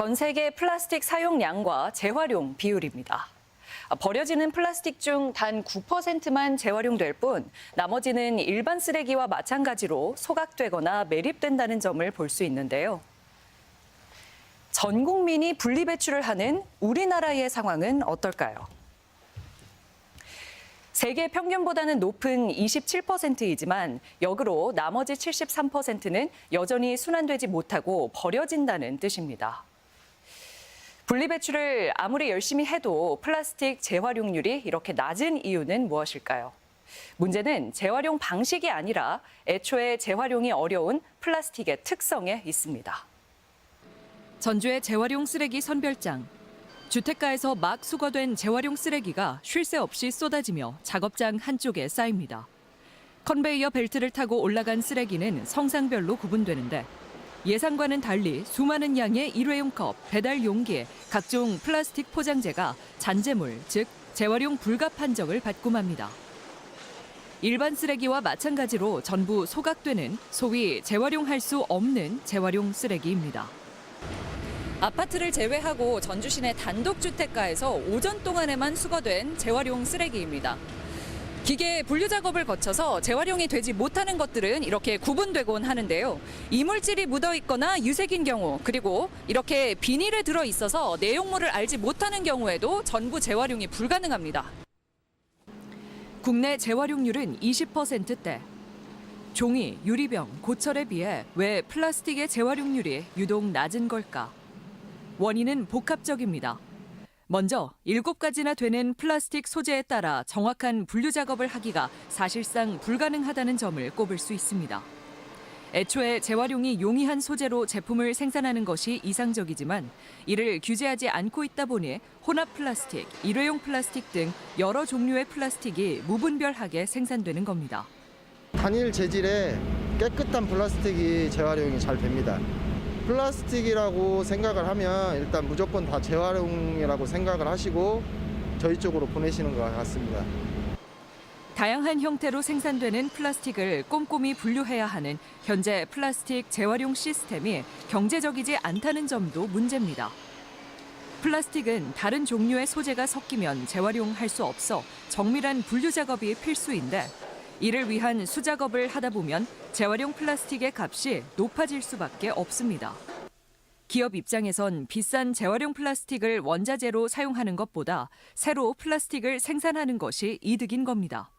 전 세계 플라스틱 사용량과 재활용 비율입니다. 버려지는 플라스틱 중 단 9%만 재활용될 뿐 나머지는 일반 쓰레기와 마찬가지로 소각되거나 매립된다는 점을 볼 수 있는데요. 전 국민이 분리배출을 하는 우리나라의 상황은 어떨까요? 세계 평균보다는 높은 27%이지만 역으로 나머지 73%는 여전히 순환되지 못하고 버려진다는 뜻입니다. 분리배출을 아무리 열심히 해도 플라스틱 재활용률이 이렇게 낮은 이유는 무엇일까요? 문제는 재활용 방식이 아니라 애초에 재활용이 어려운 플라스틱의 특성에 있습니다. 전주의 재활용 쓰레기 선별장. 주택가에서 막 수거된 재활용 쓰레기가 쉴 새 없이 쏟아지며 작업장 한쪽에 쌓입니다. 컨베이어 벨트를 타고 올라간 쓰레기는 성상별로 구분되는데 예상과는 달리 수많은 양의 일회용 컵, 배달 용기, 각종 플라스틱 포장재가 잔재물, 즉 재활용 불가 판정을 받고 맙니다. 일반 쓰레기와 마찬가지로 전부 소각되는 소위 재활용할 수 없는 재활용 쓰레기입니다. 아파트를 제외하고 전주 시내 단독주택가에서 오전 동안에만 수거된 재활용 쓰레기입니다. 기계 분류 작업을 거쳐서 재활용이 되지 못하는 것들은 이렇게 구분되곤 하는데요. 이물질이 묻어 있거나 유색인 경우, 그리고 이렇게 비닐에 들어 있어서 내용물을 알지 못하는 경우에도 전부 재활용이 불가능합니다. 국내 재활용률은 20%대. 종이, 유리병, 고철에 비해 왜 플라스틱의 재활용률이 유독 낮은 걸까? 원인은 복합적입니다. 먼저 7가지나 되는 플라스틱 소재에 따라 정확한 분류 작업을 하기가 사실상 불가능하다는 점을 꼽을 수 있습니다. 애초에 재활용이 용이한 소재로 제품을 생산하는 것이 이상적이지만 이를 규제하지 않고 있다 보니 혼합 플라스틱, 일회용 플라스틱 등 여러 종류의 플라스틱이 무분별하게 생산되는 겁니다. 단일 재질의 깨끗한 플라스틱이 재활용이 잘 됩니다. 플라스틱이라고 생각을 하면 일단 무조건 다 재활용이라고 생각을 하시고 저희 쪽으로 보내시는 것 같습니다. 다양한 형태로 생산되는 플라스틱을 꼼꼼히 분류해야 하는 현재 플라스틱 재활용 시스템이 경제적이지 않다는 점도 문제입니다. 플라스틱은 다른 종류의 소재가 섞이면 재활용할 수 없어 정밀한 분류 작업이 필수인데 이를 위한 수작업을 하다 보면 재활용 플라스틱의 값이 높아질 수밖에 없습니다. 기업 입장에선 비싼 재활용 플라스틱을 원자재로 사용하는 것보다 새로 플라스틱을 생산하는 것이 이득인 겁니다.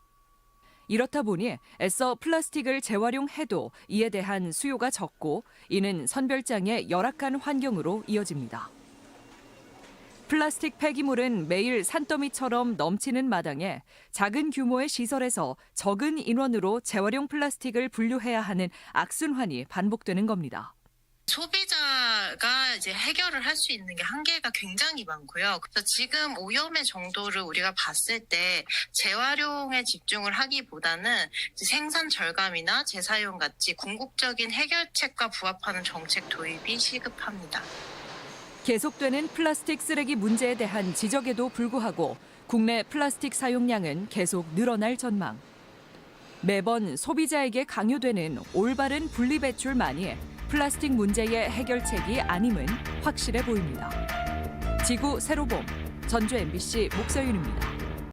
이렇다 보니 애써 플라스틱을 재활용해도 이에 대한 수요가 적고 이는 선별장의 열악한 환경으로 이어집니다. 플라스틱 폐기물은 매일 산더미처럼 넘치는 마당에 작은 규모의 시설에서 적은 인원으로 재활용 플라스틱을 분류해야 하는 악순환이 반복되는 겁니다. 소비자가 이제 해결을 할 수 있는 게 한계가 굉장히 많고요. 그래서 지금 오염의 정도를 우리가 봤을 때 재활용에 집중을 하기보다는 생산 절감이나 재사용 같이 궁극적인 해결책과 부합하는 정책 도입이 시급합니다. 계속되는 플라스틱 쓰레기 문제에 대한 지적에도 불구하고 국내 플라스틱 사용량은 계속 늘어날 전망. 매번 소비자에게 강요되는 올바른 분리배출만이 플라스틱 문제의 해결책이 아님은 확실해 보입니다. 지구 세로봄, 전주 MBC 목서윤입니다.